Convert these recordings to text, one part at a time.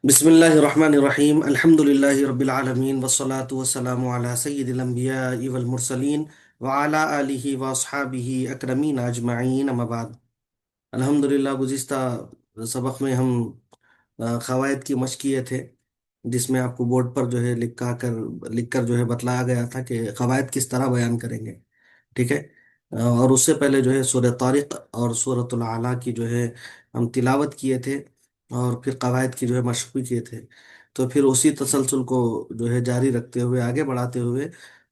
بسم الله الرحمن الرحيم الحمد لله رب العالمين والصلاة والسلام على سيد الأنبياء والمرسلين وعلى آله وأصحابه أكرمين أجمعين أما بعد الحمدللہ گزشتہ سبق میں ہم قواعد کی مشق کیے تھے، جس میں آپ کو بورڈ پر جو ہے لکھ کر جو ہے بتلایا گیا تھا کہ قواعد کس طرح بیان کریں گے، ٹھیک ہے۔ اور اس سے پہلے جو ہے سورہ طارق اور سورۃ العلیٰ کی جو ہے ہم تلاوت کیے تھے، اور پھر قواعد کی جو ہے مشق بھی کیے تھے۔ تو پھر اسی تسلسل کو جو ہے جاری رکھتے ہوئے آگے بڑھاتے ہوئے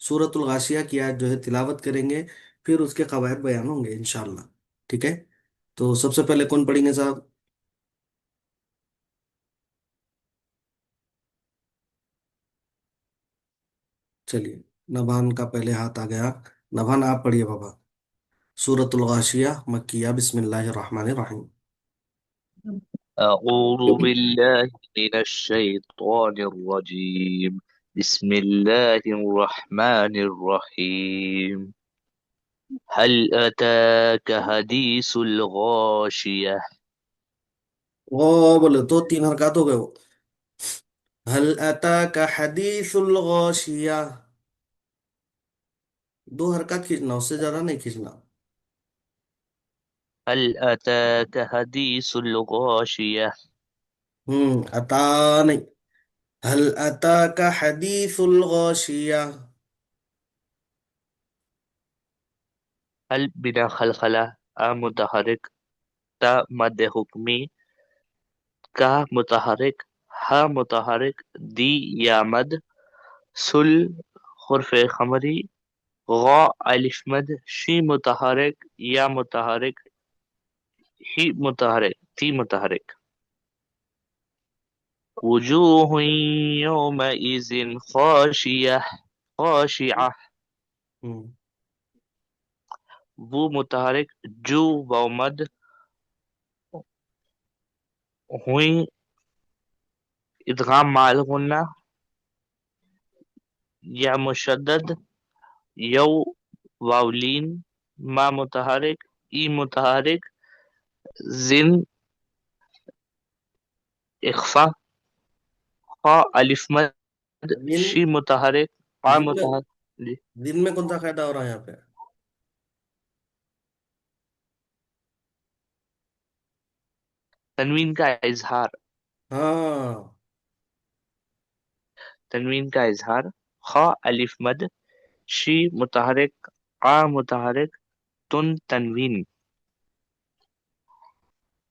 سورۃ الغاشیہ کی آیت جو ہے تلاوت کریں گے، پھر اس کے قواعد بیان ہوں گے انشاءاللہ، ٹھیک ہے۔ تو سب سے پہلے کون پڑھیں گے صاحب؟ چلیے، نبھان کا پہلے ہاتھ آ گیا۔ نبھان آپ پڑھیے بابا، سورۃ الغاشیہ مکیہ، بسم اللہ الرحمن الرحیم۔ أعوذ بالله من الشيطان الرجيم. بسم الله الرحمن الرحيم. هل أتاك حديث الغاشية؟ وہ بولے تو تین حرکات ہو گئے وہ۔ هل اتاک حدیث الغاشیہ، دو حرکات کھینچنا، اس سے زیادہ نہیں کھینچنا۔ هل أتاك حديث الغاشية؟ عطا نہیں، هل اتاک حدیث الغاشیہ۔ هل بنا خلخلة متحرك، تا مد حکمی، کا متحرک، ہا متحرک، دی یا مد، سل حرف خمری، غا الف مد، شی متحرک، یا متحرک، ہی متحرک، تی متحرک۔ وجوہ یومئذ خاشیہ، خاشعہ، ہم، وہ متحرک، جو و مد، ہوئی ادغام مع الغنہ، یا مشدد، یو واولین، ما متحرک، ای متحرک، زن اخفا، خا الف مد، دن شی متحرک، قا دن میں متحرک، جی دن میں کون سا قاعدہ ہو رہا ہے یہاں پہ؟ تنوین کا اظہار، ہاں، تنوین کا اظہار، خا الف مد، شی متحرک، قا متحرک، تن تنوین،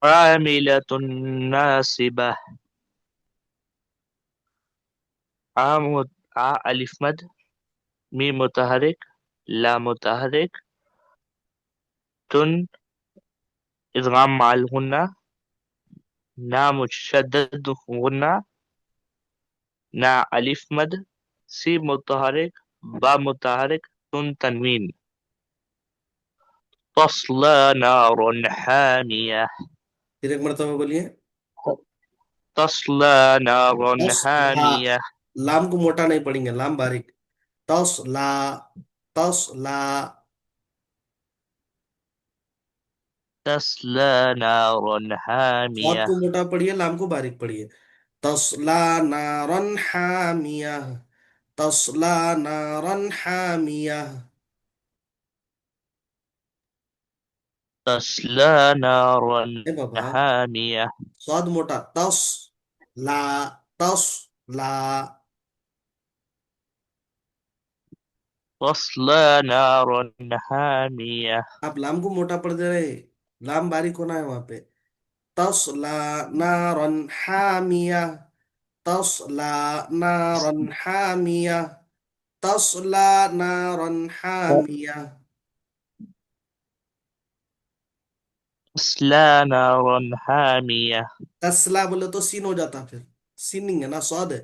عاملۃ ناصبہ، آ الف مد، می متحرک، لا متحرک، تن ادغام مع الغنہ، نا مشدد غنہ، نا الف مد، سی متحرک، با متحرک، تن تنوین۔ تصلی نار حامیہ، پھر ایک مرتبہ بولیے۔ تصلی نار تس لا، حامیہ، لام کو موٹا نہیں پڑھیں گے، لام باریک۔ تس لا، تس لا، تصلی نار صاد حامیہ، کو موٹا پڑھیے، لام کو باریک پڑھیے۔ تسلا نارن حامیہ، تسلا نارن حامیہ۔ تصلی نار اے بابا، حامیہ، صاد موٹا، تس لا، تس لا۔ تصلی نار حامیہ، آپ لام کو موٹا پڑھ دے رہے، لام باریک ہونا ہے وہاں پہ۔ تسلا نارن حامیہ، تسلا نارن حامیہ، تسلا نارن حامیہ۔ تصلی نار حامیہ، تسلا بولے تو سین ہو جاتا، پھر سین نہیں ہے نا، سود ہے،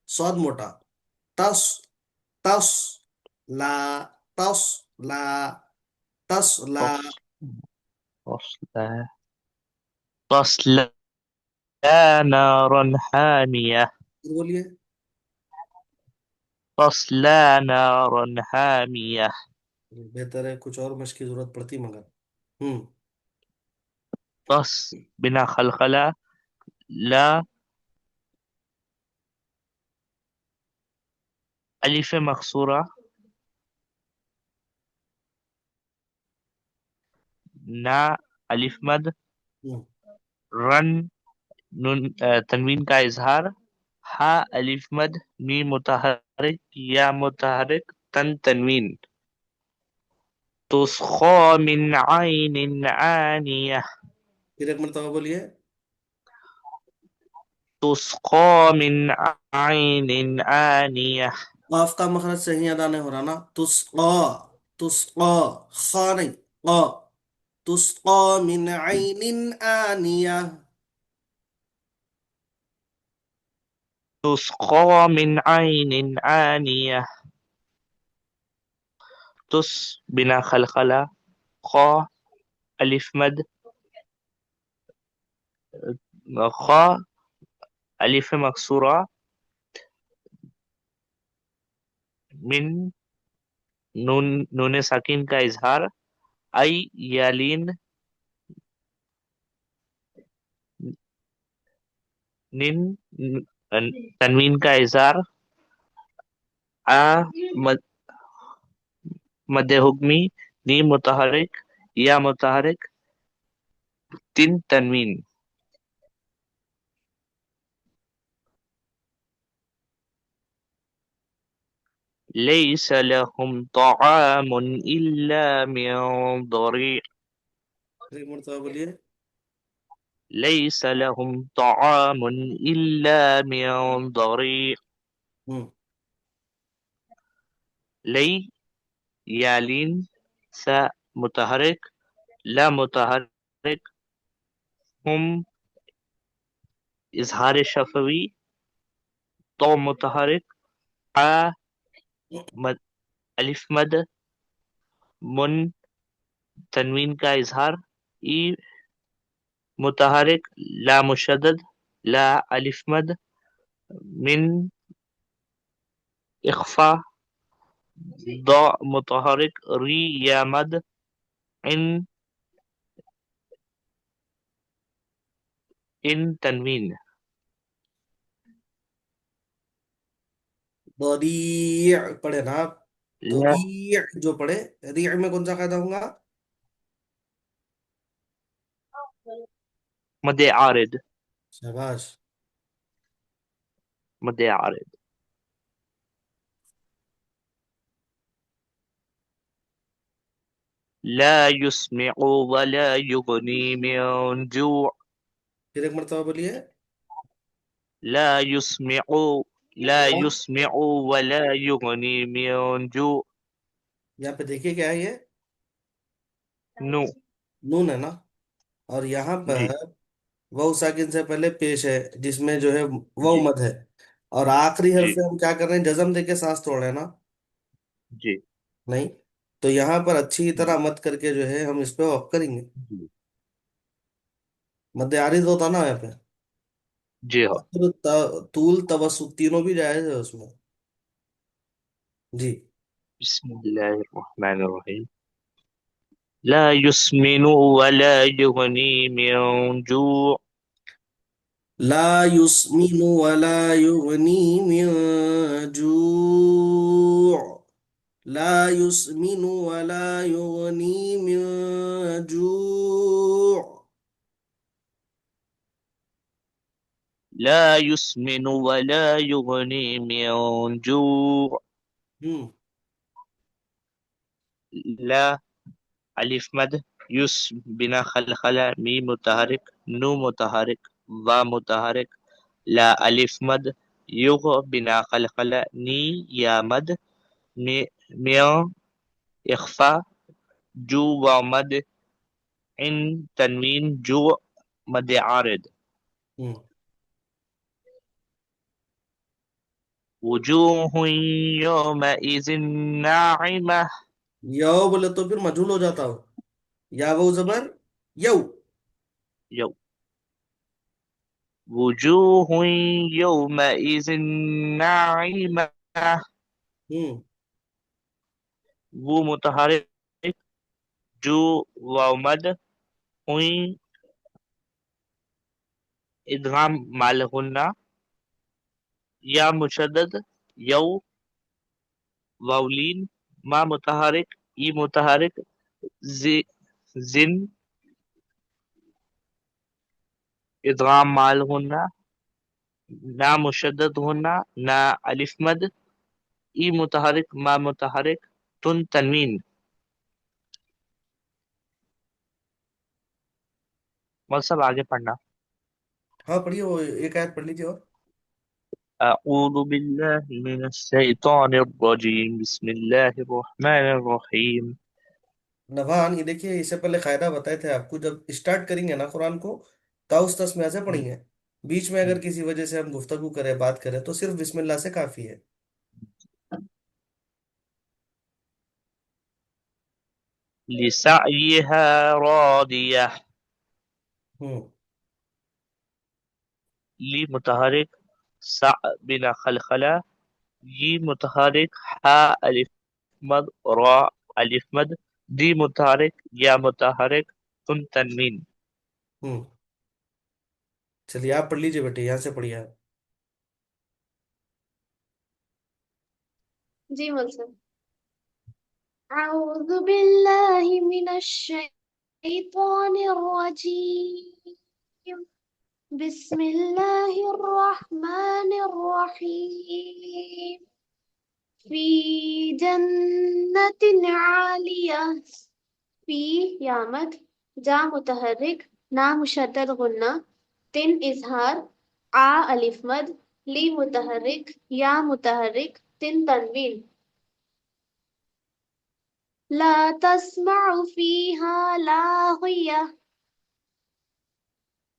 سود موٹا۔ تس، تس لا، تس لا، تس لا۔ تصلی تصلی نار حامیہ، بولیے۔ تصلی نار حامیہ، بہتر ہے، کچھ اور مشق کی ضرورت پڑتی مگر۔ ہوں تص بنا خلخلہ، لا الف مقصورہ، نا الف مد، ہوں، رن نون تنوین کا اظہار، ہا الف مد، میم متحرک، یا متحرک، تن تنوین، تسقى من عین آنیہ، پھر ایک مرتبہ بولیے. تسقى من عین آنیہ، قاف کا مخرج صحیح ادا نہیں ہو رہا نا. تسقا، تسقا، خا نہیں، قا. تسقا من عین آنیہ. تسقى من عین آنیہ، تس بنا خلخلہ، خا الف مد، خا الف مکسورہ، من نون ساکن کا اظہار، ای یالین، نن تنوین کا اظہار، آ مد مد حکمی، نی متحرک، یا متحرک، تن تنوین، لیس لهم طعام الا من ضریع، پھر ایک مرتبہ بولیے. لیس لهم طعام الا من ضریع، ہوں. لی یالین، سا متحرک، لا متحرک، ہم اظہار شفوی، تو متحرک، آ مد الف مد، من تنوین کا اظہار، ای متحرک، لا مشدد، لا الف مد، من اخفا، ضا متحرک، ری یا مد، ان تنوین، ضریع پڑھے نا آپ. تو لا ریع جو پڑھے، ریع میں کون سا قاعدہ ہوگا؟ مد عارض، شاباش. مد عارض، لا يسمع ولا يغني من جوع، پھر ایک مرتبہ بولیے. لا يسمع، لا يسمع ولا يغني من جوع، یہاں پہ دیکھیے کیا ہے یہ. نو. نون ہے نا. اور یہاں جی پر واو ساکن سے پہلے پیش ہے جس میں جو ہے واو جی مد ہے. اور آخری حرف جی سے ہم کیا کر رہے ہیں؟ جزم دے کے سانس توڑ رہے ہیں نا. جی نہیں. تو یہاں پر اچھی جی طرح مت کر کے جو ہے ہم اس پہ وقف کریں گے. جی مد عارض ہوتا نا یہاں پہ. جی ہاں. قصر، طول، توسط تینوں بھی جائز ہے اس میں. جی. بسم اللہ الرحمن الرحیم، لا يسمن ولا يغني من جوع، لا يسمن ولا يغني من جوع. لا يسمن ولا يغني من جوع. لا يسمن ولا يغني من جوع، ہوں. لا الف مد، یس بنا خلخلہ، می متحرک، نو متحرک، وا متحرک، لا الف مد، یغ بنا خلخلہ، نی یا مد، میاں اخفا، جو و مد، ان تنوین، جو مد عارض، ہوں. وجوہ یومئذ ناعمہ، یو بولے تو پھر مجھول ہو جاتا ہو. یا وہ زبر یو. یو وجوہ یومئذ ناعمہ، ہوں. وہ متحرک، جو واو مد، ہوئی ادغام مال ہننا، یا مشدد، یو واولین، ما متحرک، ای متحرک، زی زن، ادغام مال ہونا، نا مشدد ہونا، نا الف مد، ای متحرک، ما متحرک، تن تنوین. مطلب آگے پڑھنا. ہاں پڑھیے، وہ ایک آیت پڑھ لیجیے اور. اعوذ باللہ من الشیطان الرجیم بسم اللہ الرحمن الرحیم. نبھان، یہ دیکھیے اس سے پہلے قاعدہ بتائے تھے آپ کو، جب اسٹارٹ کریں گے نا قرآن کو، تاؤس تس میں سے پڑھیں گے. بیچ میں اگر کسی وجہ سے ہم گفتگو کریں، بات کریں، تو صرف بسم اللہ سے کافی ہے. لسعیها راضیہ، ہوں. لی متحرک، سع بنا خلخلہ، یہ متحرک، ہا الف مد، را الف مد، دی متحرک، یا متحرک، تن تنوین. ہوں. چلیے آپ پڑھ لیجیے بیٹے، یہاں سے پڑھیے آپ. جی ملسم. أعوذ بالله من الشيطان الرجيم. بسم الله الرحمن الرحيم. في جنة عالية. في يامت، جا متحرك، نا مشدد غنة، تن إظهار، آ ألف مد، لي متحرك، يا متحرك، تن تنوين. لا تسمع فيها لاغية.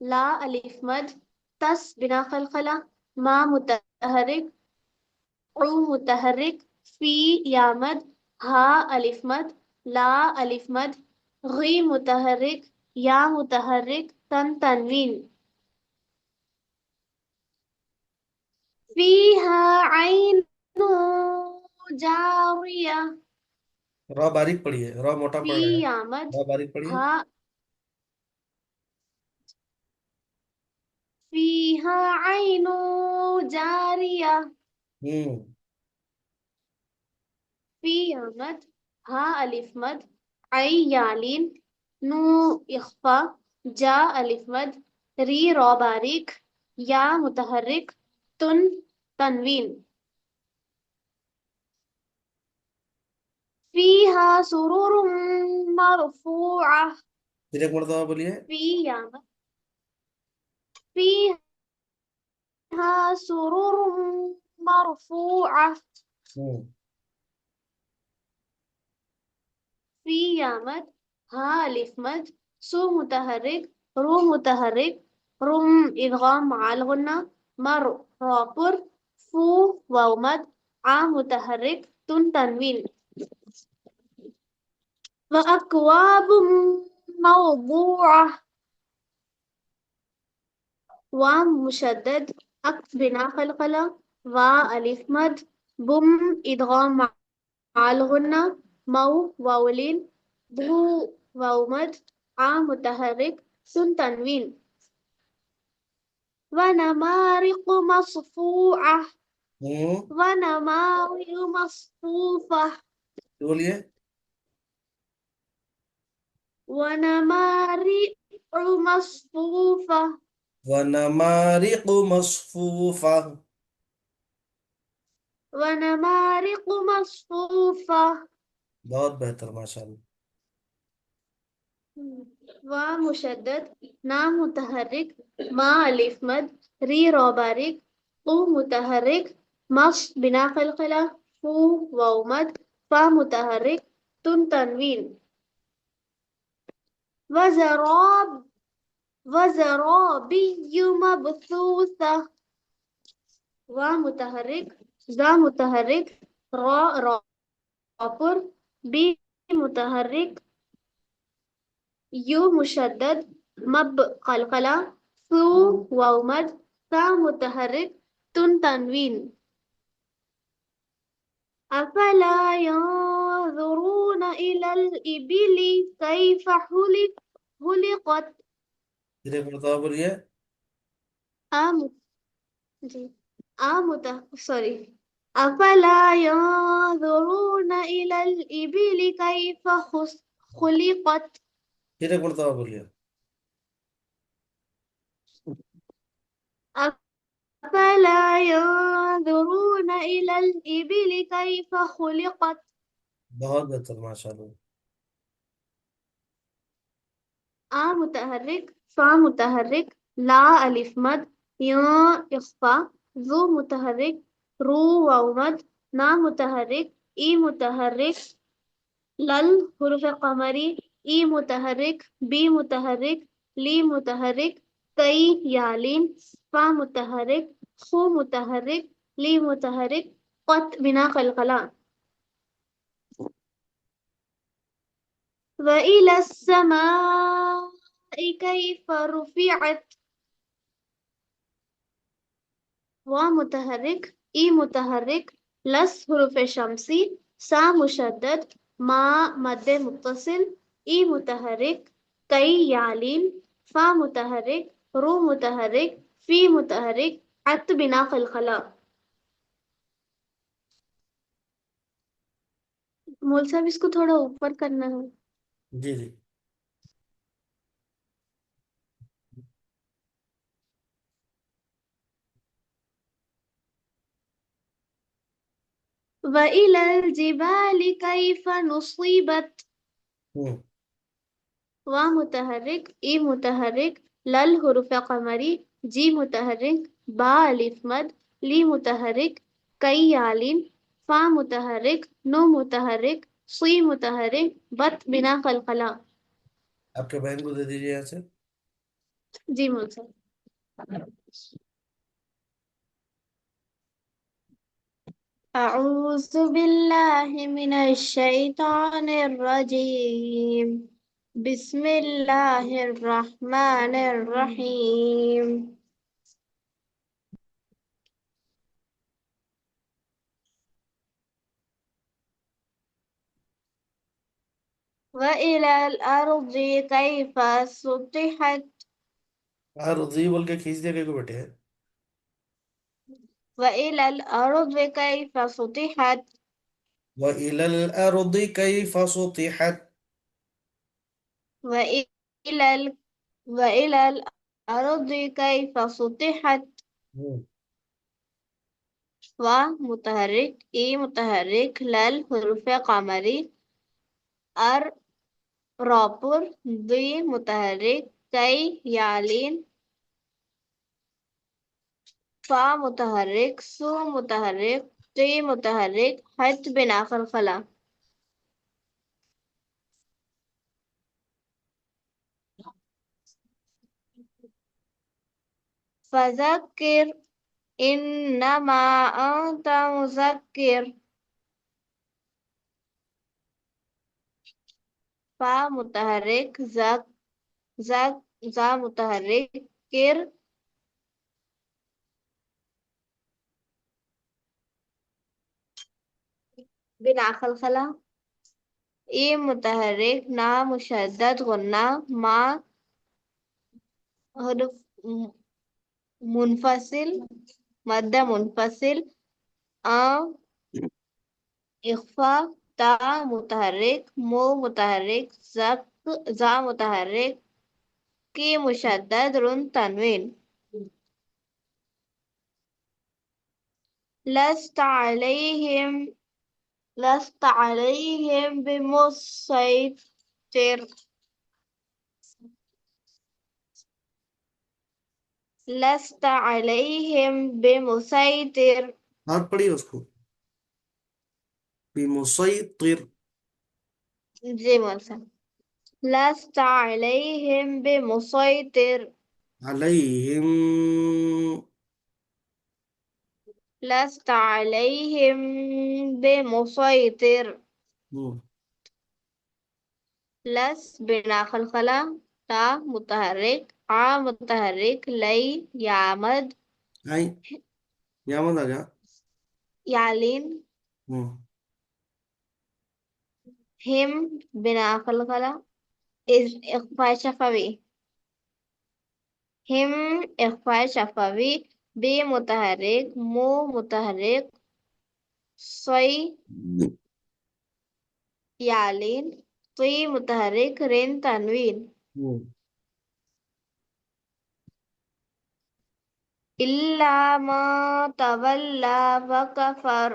لا ألف مد، تس بنا خلخلة، ما متحرك، عو متحرك، في يا مد، ها ألف مد، لا ألف مد، غي متحرك، يا متحرك، تن تنوين. فيها عين جارية. را باریک پڑھیے، را موٹا في پڑھ رہے ہیں. يا مد، را باریک پڑھیے. ها فيها عين جارية. ہوں. في مد، ها ألف مد، عي يالين، نو إخفاء، جا ألف مد، ري را باریک، يا متحرك، تن تنوين. فيها سرور مرفوعة. پھر ایک مرتبہ بولیے. في يا مد، فيها سرور مرفوعة. ہوں. في يا مد، ها ألف مد، سو متحرك، رو متحرك، رم إدغام مع الغنة، مر رابر، فو واو مد، ع متحرك، تن تنوين. وأكواب موضوعة. وام مشدد، أك بنا خلقلة، وا ألف مد، بم إدغام مع الغنة، مو واولين، بو واو مد، ع متحرك، سن تنوين. ونمارق مصفوعة. ہوں. ونمارق مصفوفة. بولیے. ونمارق مصفوفة. ونمارق مصفوفہ. ونمارق مصفوفة. بہت بہتر، ماشاء اللہ. ومشدد، نا متحرك، ما ألف مد، ري را باریک، قو متحرك، مص بنا قلقلة، فو واو مد، فا متحرك، تن تنوين. وزرابي مبثوثة. ومتحرك، ذا متحرك، را رابر، بي متحرك، يو مشدد، مب قلقلة، ثو واو مد، ثا متحرك، تن تنوين. أفلا ينظرون إلى الإبل كيف خلقت. پھر ایک مرتبہ بولیے. آم جی آمت سوری أفلا ينظرون إلى الإبل كيف خلقت پھر ایک مرتبہ بولیے. أفلا ينظرون إلى الإبل كيف خلقت بہت بہتر، ماشاء اللہ. متحرك فا متحرك لا ألف مد إخفاء ذو متحرك رو واو مد نا متحرك إي متحرك لل حروف قمری ای متحرک بی متحرک لی متحرک کئی یالین فا متحرک خو متحرک لی متحرک قط بنا قلقلہ وَإِلَى السَّمَاءِ كَيْفَ رُفِعَتْ ومتحرك ای متحرك لس حروف شمسی سا مشدد ما مد متصل ای متحرك کئی یالین فا متحرك رو متحرك فی متحرك عت بنا قلقلہ مول صاحب اس کو تھوڑا اوپر کرنا ہے. جی جی. وَإِلَى الْجِبَالِ كَيْفَ نُصِبَتْ ومتحرك ای متحرك لل حروف قمری جی متحرك با الف مد لی متحرك کئی یالین فا متحرك نو متحرك صی متحرك بت بنا قلقلہ آپ کے بہن کو دے دیجیے یہاں سے. جی مول صاحب. أعوذ بالله من الشيطان الرجيم بسم الله الرحمن الرحيم وإلى الأرض كيف سطحت رضی بول کے کھینچ دیا کہ بیٹے. وإلى الأرض كيف سطحت وَإِلَى الْأَرْضِ كَيْفَ سُطِحَتْ. وإلى الأرض كيف سطحت ومتحرك إي متحرك لل حروف قمری ار راپر دی متحرک کئی یالین فا متحرک سو متحرک تی متحرک حت بنا قلقلہ فذکر انما انت مذکر فا متحرک زک زک زا متحرک کر بنا قلقلہ ای متحرک نا مشدد غنہ ما حرف منفصل مد منفصل اخفا تا متحرک مو متحرک زک زا متحرک کی مشدد رن تنوین لست علیہم بمسیطر لست علیہم بمسیطر ہاتھ پڑھیے اس کو. بِمُسَيْطِرْ. جی مولانا لست علیہم بمسیطر علیہم. لست علیہم بمسیطر لس بنا قلقلہ تا متحرک متحرک لئی یامد آئیں یامد آ گیا. یالین ہم بنا قلقلہ اخفاء شفوی ہم اخفاء شفوی بی متحرک مو متحرک صوی یالین، طی متحرک، رین تنوین، ہوں، الا ما تولا وکفر،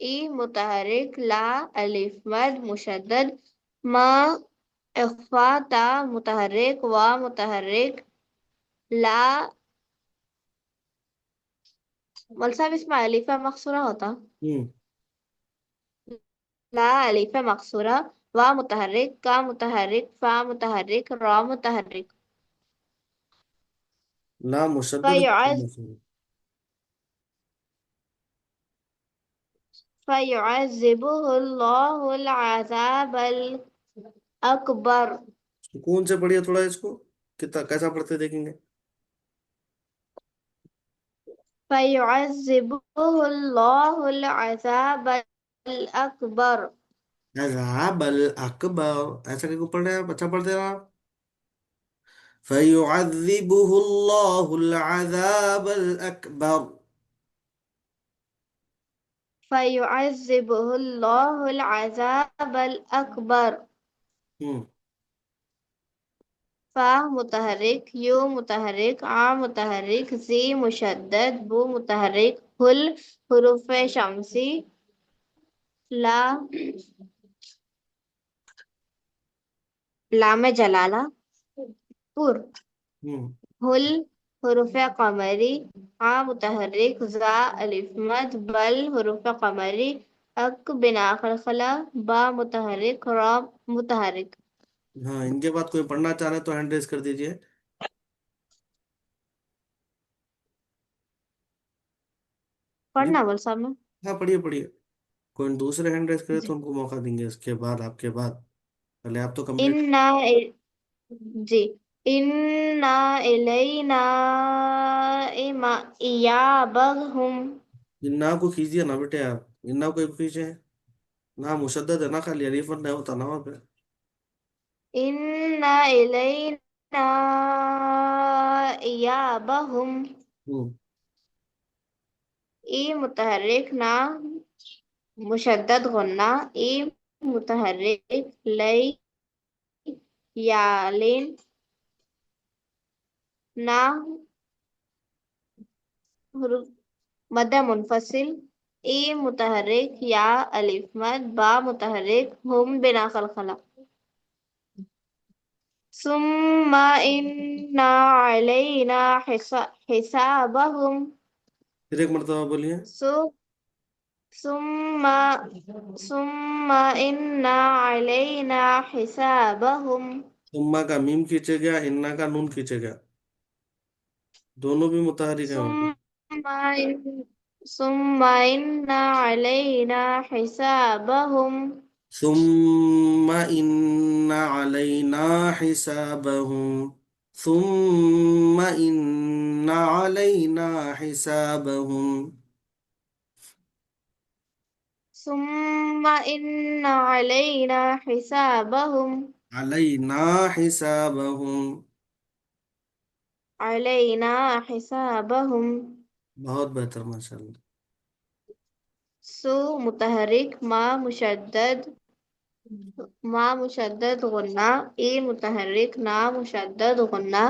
ای متحرک، لا الف مد مشدد، ما اخفا، تا متحرک، وا متحرک، لا ملصب اس میں الف مقصورہ ہوتا، ہوں، لا الف مقصورہ، وا متحرک، کا متحرک، فا متحرک، را متحرک، لا مشدد فیعز فیعذبہ اللہ العذاب الاکبر، سکون سے پڑھیے تھوڑا اس کو، کتنا کیسا پڑھتے دیکھیں گے. فیعذبہ اللہ العذاب الاکبر، عذاب الاکبر، ایسا کہ پڑھ رہے ہیں آپ، اچھا پڑھتے ہیں آپ. فَيُعَذِّبُهُ اللَّهُ الْعَذَابَ الْأَكْبَرَ. فیعذبہ اللہ العذاب الاکبر، ہوں، فا متحرک، یو متحرک، آ متحرک، زی مشدد، بو متحرک، ہل حروف شمسی، لا لام جلالہ، پور، ہوں، ہل حروف قمری، آ متحرک، زا الف مد، بل حروف قمری، اک بنا خلخلہ، با متحرک، را متحرک. ہاں ان کے بعد کوئی پڑھنا چاہ رہے تو ہینڈ ریز کر دیجئے. جی، پڑھنا بول صاحب میں. ہاں پڑھیے پڑھیے. کوئی دوسرے ہینڈ ریز کرے تو ان کو موقع دیں گے اس کے بعد، آپ کے بعد. پہلے آپ تو کمپلیٹ. انا جی، انا الینا ایابہم، انا کو کھیچیے نا بیٹے آپ، انا کو کھیچے. نہ مشدد ہے نا، خالی الف نہیں ہوتا نا وہاں پہ. انا الینا ایابہم، ہوں، ای متحرک، نا مشدد غنہ، ای متحرک، لئی یالین، نا مد منفصل، ای متحرک، یا الف مد، با متحرک، ہم بنا خلخلہ. ثم ان علینا حسابہم، پھر ایک مرتبہ بولیے. ثم ثم ان علینا حسابہم، ثم کا میم کھینچے گیا، انا کا نون کھینچے گیا، دونوں بھی متحرک ہیں وہاں پہ. ثم ان علینا حسابہم، ثم إن علينا حسابهم. ثم إن علينا حسابهم. ثم ان علینا حسابہم، علينا حسابهم. علینا حسابہم. بہت بہتر ماشاء اللہ. سو متحرک، ما مشدد غنہ، ای متحرک، نا مشدد غنہ،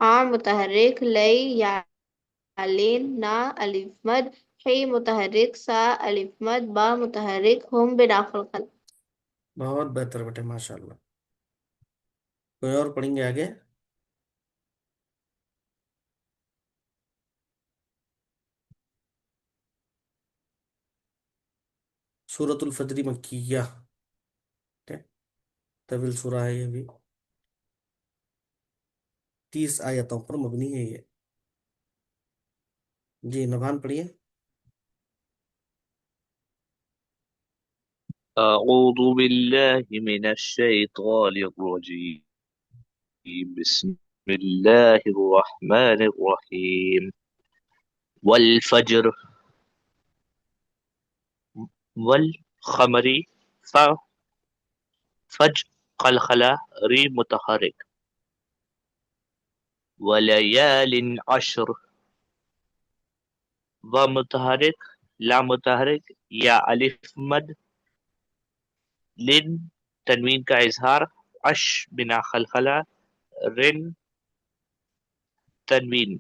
آ متحرک، لئی یالین، نا الف مد، حی متحرک، سا الف مد، با متحرک، ہم بنا خلخل. بہت بہتر بیٹے ماشاء اللہ. کوئی اور پڑھیں گے آگے؟ سورۃ الفجر مکیہ، طویل سورہ ہے یہ بھی، 30 آیتوں پر مبنی ہے یہ. جی نبھان پڑھیے. أعوذ بالله من الشيطان الرجيم. بسم الله الرحمن الرحيم. والفجر، والقمر، فج قلقلة، ري متحرك، وليال عشر، و متحرک لا متحرک یا الف مد لن تنوین کا اظہار اش بنا خلخلہ رن تنوین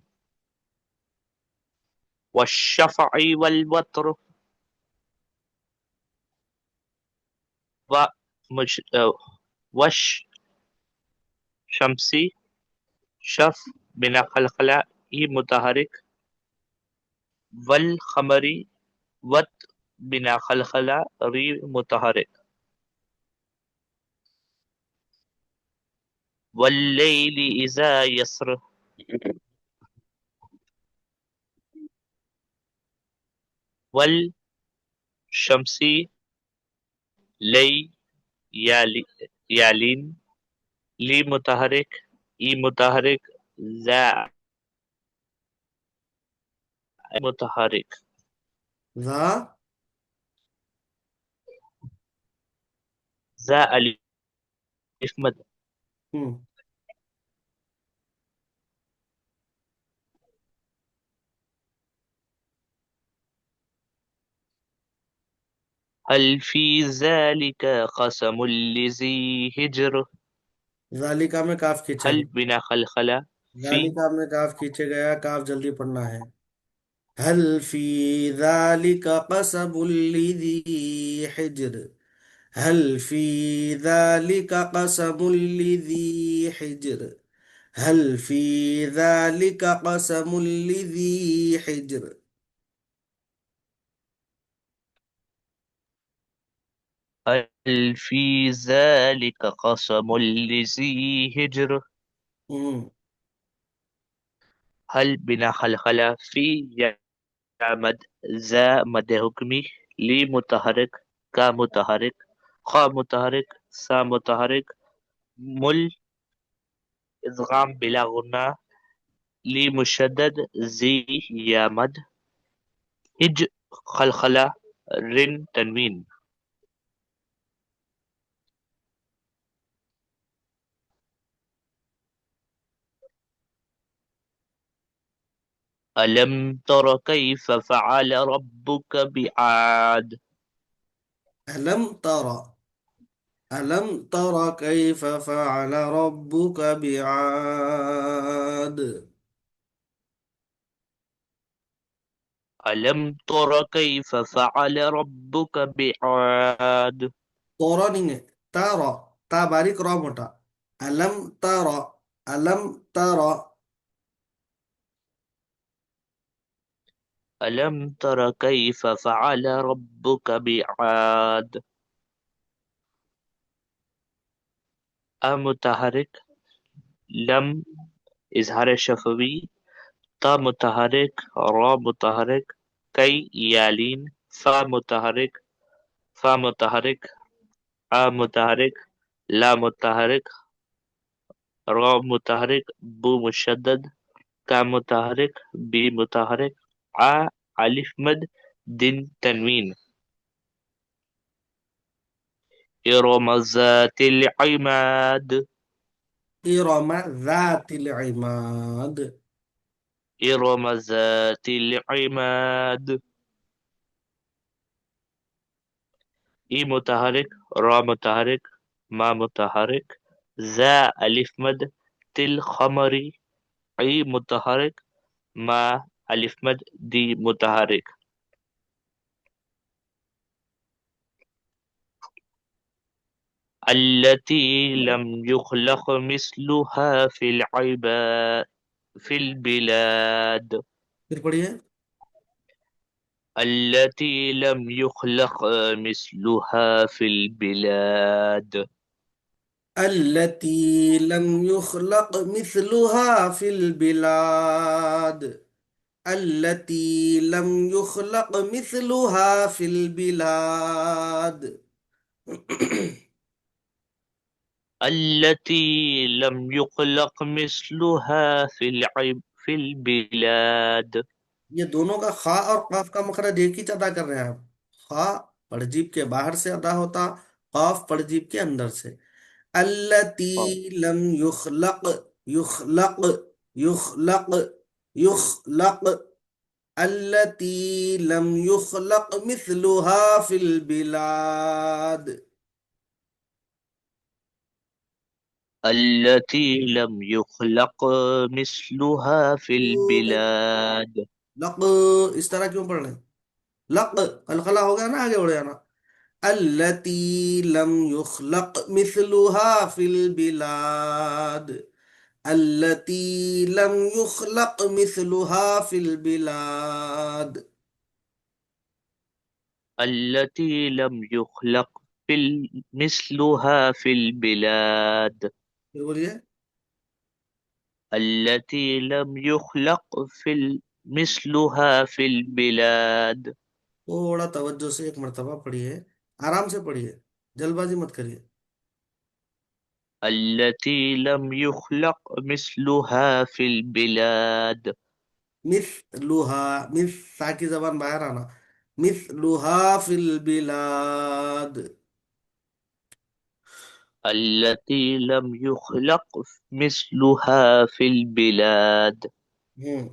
والشفع والوتر و وش شمسی شف بنا خلخلہ ای متحرک والخمری وت بنا خلخلہ ری متحرک واللیل اذا یسر والشمسی لی یالین لی متحرک ای متحرک ذا متحرک ذا ذا الف مد ہم، هل فی ذلک قسم لذی ہجر ذالکا میں کاف کھینچا هل گیا، بنا خلخلہ فی ذالکا میں کاف کھینچے گیا، کاف جلدی پڑھنا ہے. هل في ذلك قسم لذي حجر، هل في ذلك قسم لذي حجر، هل في ذلك قسم لذي حجر. هل فی ذلک قسم لذی ہجر ہم، هل بنا خلخلہ فی یا مد ذا مد حکمی لی متحرک کا متحرک خا متحرک سا متحرک مل ادغام بلا غنہ لی مشدد زی یا مد ہج خلخلہ رن تنوین ألم تر كيف فعل ربك بعاد ألم ترى، ألم ترى كيف فعل ربك بعاد. ألم تر كيف فعل ربك بعاد تورا نہیں ہے، تارا، تا باریک را موٹا. ألم ترى، ألم ترى. ألم تر كيف فعل ربك بعاد متحرک لم اظہار شفوی تا متحرک را متحرک کئی یالین فا متحرک متحرک لا متحرک را متحرک بو مشدد کا متحرک بی متحرک الف مد دن تنوین ارم ذات العماد إرم ذات العماد. ارم ذات العماد ای متحرک را متحرک ما متحرک ذا الف مد تل خمری ای متحرک ما الف مد دی متحرک التي لم يخلق مثلها في البلاد پھر پڑھیے. التي لم يخلق مثلها في البلاد التي لم يخلق مثلها في البلاد، التي لم يخلق مثلها في البلاد. التي لم يخلق مثلها في البلاد یہ دونوں کا خا اور قاف کا مخرج ایک ہی ادا کر رہے ہیں آپ. خا پڑجیب کے باہر سے ادا ہوتا، قاف پڑجیب کے اندر سے. التی لم یخلق، یخلق، یخلق، یخلق. التي لم يخلق مثلها في البلاد. التي لم يخلق مثلها في البلاد. لق اس طرح کیوں پڑھ رہے ہیں؟ لق الخلا ہو گیا نا، آگے بڑھ جانا. التي لم يخلق مثلها في البلاد. التي لم يخلق مثلها في البلاد. التي لم يخلق مثلها في البلاد. پھر بولیے. التي لم يخلق مثلها في البلاد. تھوڑا توجہ سے ایک مرتبہ پڑھیے، آرام سے پڑھیے، جلد بازی مت کریے. التي لم يخلق مثلها في البلاد. مثلها، مث سا کی زبان باہر آنا. مثلها فی البلاد. التي لم يخلق مثلها في البلاد. ہوں.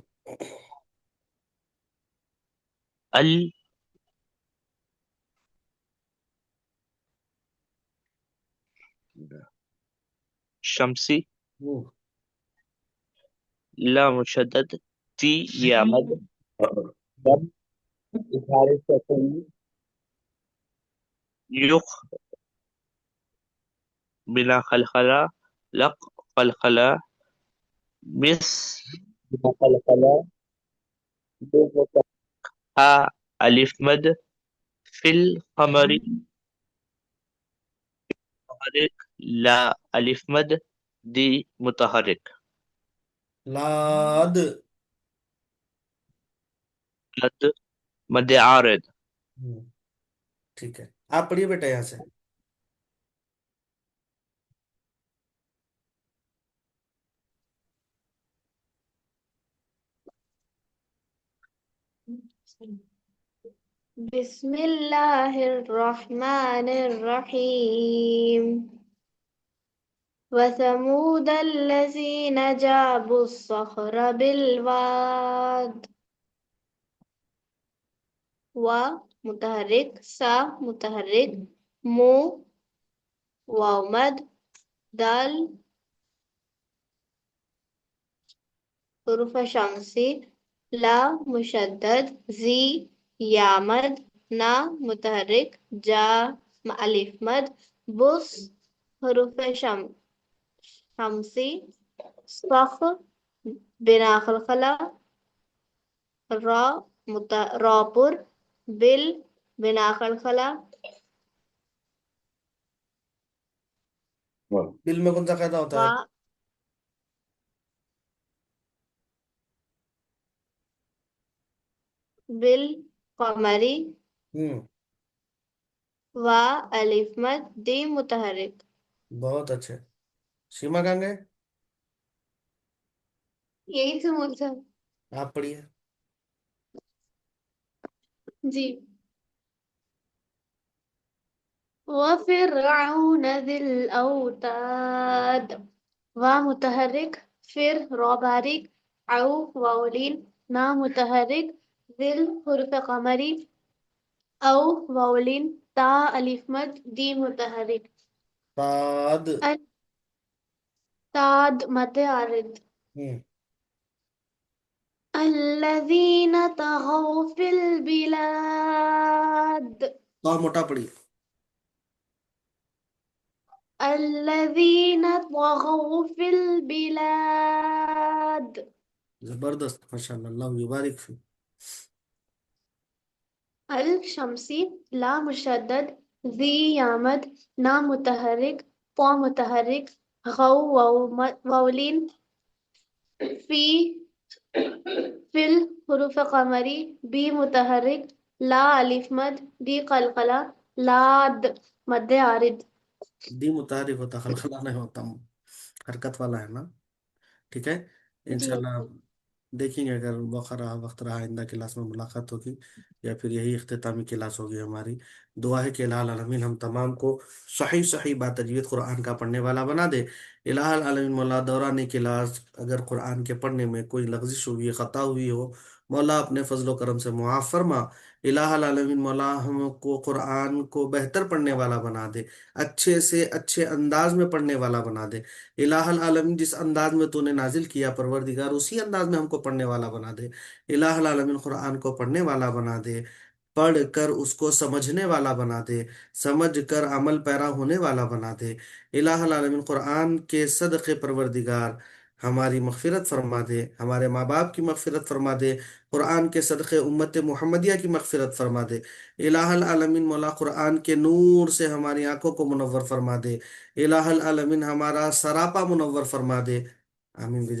الشمسي ہوں. لا مشدد تي يا مد ضم إظهار السكون يخ بلا خلخلة لق خلخلة مس بلا خلخلة دو فتح ها ألف مد في القمر متحرك لا ألف مد دي متحرك لاد. مد مد عارض. ہوں. ٹھیک ہے، آپ پڑھیے بیٹا یہاں سے. بسم اللہ الرحمن الرحیم. وثمود الذین جابوا الصخر بالواد. و متحرک، سا متحرک، مو واو مد، دال حروف شمسی، لا مشدد، زی یا مد، نا متحرک، جا الف مد، بس حروف شمسی، صخ بنا خلخلا، را را پر، بل بنا خلخلا. دل میں کون سا قاعدہ ہوتا ہے؟ و بل قمری، ہوں. و الف مد، دی متحرک. بہت اچھے. سیما کہاں گئے؟ یہی سے ملتا آپ پڑھیے. جی. وفرعون ذی الأوتاد. و متحرک، فر را باریک، او واولین، نا متحرک، ذل حرف قمری، او واولین، تا الف مد، دی متحرک. تاد. تاد مد عارض. ہوں. الذین طغوا فی البلاد. تو موٹا پڑھیے. الذین طغوا فی البلاد. زبردست، ماشاء اللہ، اللہ یبارک فی. الشمسی، لا مشدد، ذی یامد، نا متحرک، پا متحرک، غو واولین، فی فل حروف قمری، بی متحرک، لا الف مد، دی قلقلہ، لاد مد عارض. دی متحرک ہوتا، خلخلہ نہیں ہوتا، حرکت والا ہے نا. ٹھیک ہے، جی انشاءاللہ دیکھیں گے، اگر وقت رہا آئندہ کلاس میں ملاقات ہوگی، یا پھر یہی اختتامی کلاس ہوگی ہماری. دعا ہے کہ الہ العالمین ہم تمام کو صحیح صحیح با تجوید قرآن کا پڑھنے والا بنا دے. الہ العالمین مولا دوران کلاس اگر قرآن کے پڑھنے میں کوئی لغزش ہوئی خطا ہوئی ہو، مولا اپنے فضل و کرم سے معاف فرما۔ الہ العالمین مولا ہم کو قرآن کو بہتر پڑھنے والا بنا دے، اچھے سے اچھے انداز میں پڑھنے والا بنا دے۔ الہ العالمین جس انداز میں تو نے نازل کیا پروردگار، اسی انداز میں ہم کو پڑھنے والا بنا دے۔ الہ العالمین قرآن کو پڑھنے والا بنا دے، پڑھ کر اس کو سمجھنے والا بنا دے، سمجھ کر عمل پیرا ہونے والا بنا دے۔ الہ العالمین قرآن کے صدقے پروردگار ہماری مغفرت فرما دے، ہمارے ماں باپ کی مغفرت فرما دے، قرآن کے صدقے امت محمدیہ کی مغفرت فرما دے۔ الہ العالمین مولا قرآن کے نور سے ہماری آنکھوں کو منور فرما دے۔ الہ العالمین ہمارا سراپا منور فرما دے۔ آمین۔